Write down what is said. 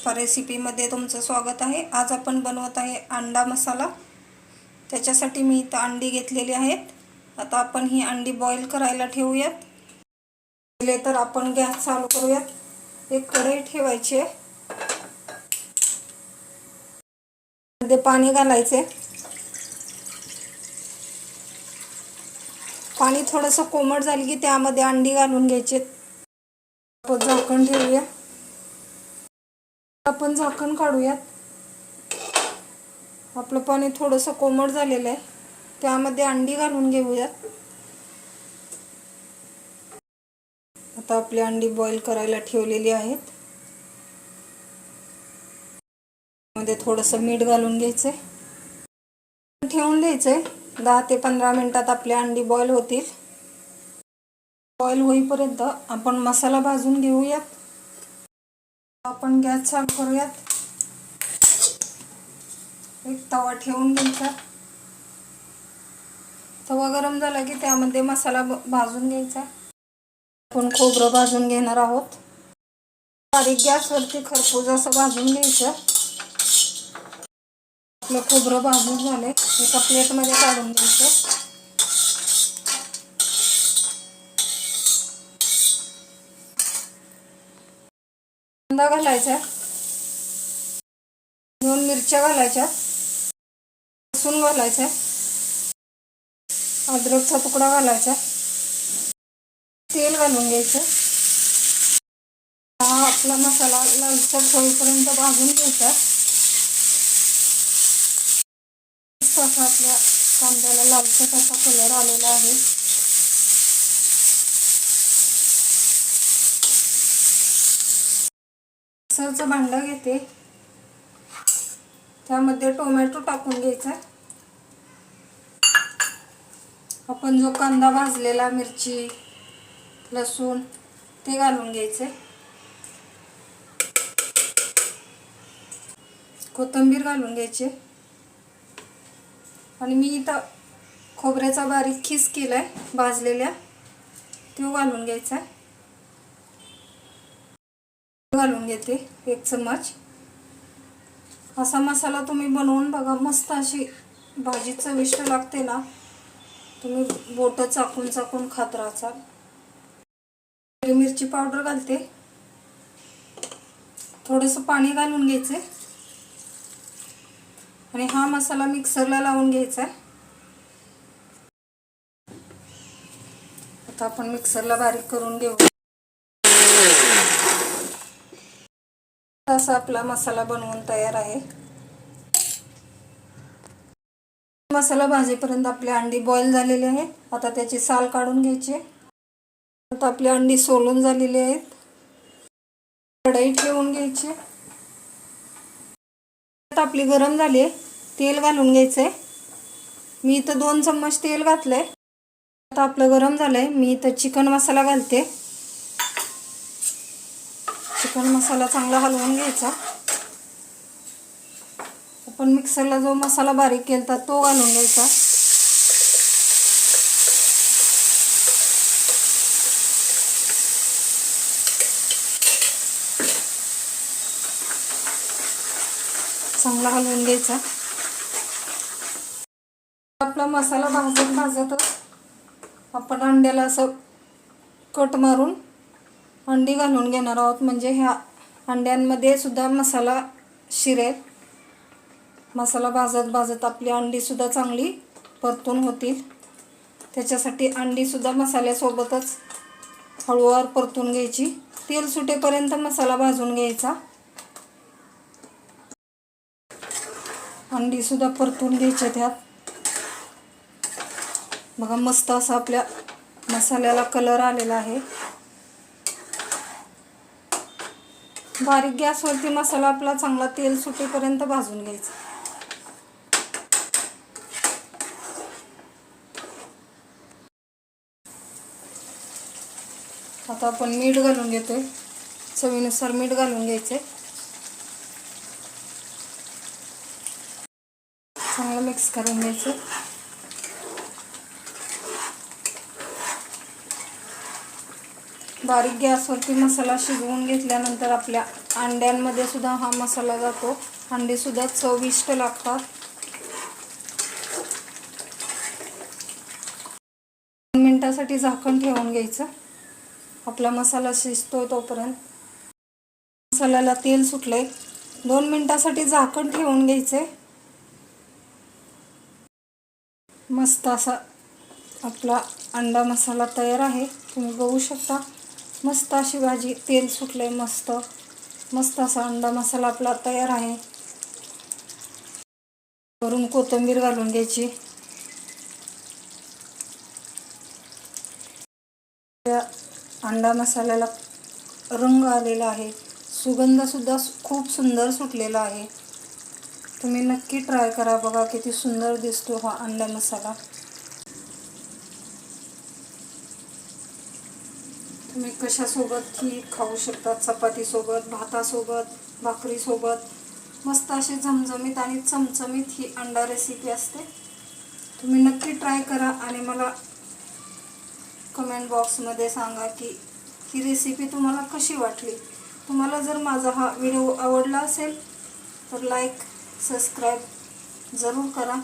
पुष्पा रेसिपीमध्ये तुमचं स्वागत आहे। आज आपण बनवत आहे अंडा मसाला। त्याच्यासाठी मी इथं अंडी घेतलेली आहेत। आता आपण ही अंडी बॉईल करायला ठेवूयात। पहिले तर आपण गॅस चालू करूयात। एक कढई ठेवायची आहे, मध्ये पाणी घालायचे। पाणी थोडंसं कोमट झालं की त्यामध्ये अंडी घालून घ्यायची। आपण झाकण ठेवूया। आपण झाकण काढूयात। आपलं पाणी थोडंसं कोमट झालेलं आहे, त्यामध्ये अंडी घालून घेऊयात। आता आपली अंडी बॉईल करायला ठेवलेली आहेत। मध्ये थोडंसं मीठ घालून घ्यायचं, ठेवून द्यायचं। 10 ते 15 मिनिटात आपली अंडी बॉईल होतील। बॉईल होईपर्यंत आपण मसाला भाजून घेऊयात। आपण गॅस चालू करूयात। एक तवा ठेवून घ्यायचा। तवा गरम झाला की त्यामध्ये मसाला भाजून घ्यायचा। आपण खोबरं भाजून घेणार आहोत। बारीक गॅसवरती खरपूस असं भाजून घ्यायचं। आपलं खोबरं भाजून झाले, एका प्लेटमध्ये काढून घ्यायचं। कांदा घालायचा, 2 मिरच्या घालायच्या, लसूण घालायचा, अद्रकचा तुकडा घालायचा, तेल घालून घ्यायचं। हा आपला मसाला लालसर होईपर्यंत भाजून घ्यायचा। तसा आपल्या कांद्याला लालसर असा कलर आलेला आहे। मिक्सरचं भांडं घेते, त्यामध्ये टोमॅटो टाकून घ्यायचा। आपण जो कांदा भाजलेला, मिरची, लसूण ते घालून घ्यायचे। कोथिंबीर घालून घ्यायची आणि मी इथं खोबऱ्याचा बारीक खीस केलाय भाजलेल्या, तो घालून घ्यायचा। घालून घेते 1 चम्मच। असा मसाला तुम्ही बनवून बघा, मस्त अशी भाजी चविष्ट लागते ना। तुम्ही बोट चाकून चाकून खात राहाल। मिरची पावडर घालते, थोडंसं पाणी घालून घ्यायचे आणि हा मसाला मिक्सरला लावून घ्यायचा। आता आपण मिक्सरला बारीक करून घेऊ। असा आपला मसाला बनवून तयार आहे। मसाला भाजीपर्यंत आपली अंडी बॉईल झालेली आहे। आता त्याची साल काढून घ्यायची। आता आपली अंडी सोलून झालेली आहेत। कढई ठेवून घ्यायची। आता आपली गरम झाली आहे, तेल घालून घ्यायचंय। मी इथं 2 चम्मच तेल घातलंय। आता आपलं गरम झालंय, मी इथं चिकन मसाला घालते। चिकन मसाला चांगला हलवून घ्यायचा। आपण मिक्सरला जो मसाला बारीक केलता तो घालून घ्यायचा। चांगला हलवून घ्यायचा। आपला मसाला भाजत भाजत आपण अंड्याला असं कट मारून अंडी घालून घेणार आहोत, म्हणजे ह्या अंड्यांमध्ये सुद्धा मसाला शिरेल। मसाला भाजत भाजत आपली अंडी सुद्धा चांगली परतून होतील। त्याच्यासाठी अंडी सुद्धा मसाल्यासोबतच हळूवार परतून घ्यायची। तेल सुटेपर्यंत मसाला भाजून घ्यायचा। अंडी सुद्धा परतून घ्यायची त्यात। बघा, मस्त असा आपल्या मसाल्याला कलर आलेला आहे। बारीक गॅसवरती मसाला आपला चांगला तेल सुटेपर्यंत भाजून घ्यायचा। आता आपण मीठ घालून घेतोय, चवीनुसार मीठ घालून घ्यायचे। चांगलं मिक्स करून घ्यायचं। बारीक गॅसवरती मसाला शिजवून घेतल्यानंतर आपल्या अंड्यांमध्ये सुद्धा हा मसाला जातो. अंडी सुद्धा चविष्ट लागतात. 2 मिनिटासाठी झाकण ठेवून घ्यायचं. आपला मसाला शिजतोय तोपर्यंत. मसाल्याला तेल सुटले. 2 मिनिटासाठी झाकण ठेवून घ्यायचे. मस्त असा आपला अंडा मसाला तयार आहे. तुम्ही बघू शकता. मस्त अशी भाजी, तेल सुटले मस्त. मस्त असा अंडा मसाला आपला तयार आहे. वरून कोथिंबीर घालून घ्यायची. त्या अंडा मसाल्याला रंग आलेला आहे. सुगंध सुद्धा खूप सुंदर सुटलेला आहे. तुम्ही नक्की ट्राय करा. बघा किती सुंदर दिसतो हा अंडा मसाला. तुम्ही कशासोबत ही खाऊ शकता. चपातीसोबत, भातासोबत, भाकरीसोबत. मस्त अशी झमझमीत आणि चमचमीत ही अंडा रेसिपी असते. तुम्ही नक्की ट्राय करा आणि मला कमेंट बॉक्समध्ये सांगा की ही रेसिपी तुम्हाला कशी वाटली. तुम्हाला जर माझा हा व्हिडिओ आवडला असेल तर लाईक, सबस्क्राईब जरूर करा.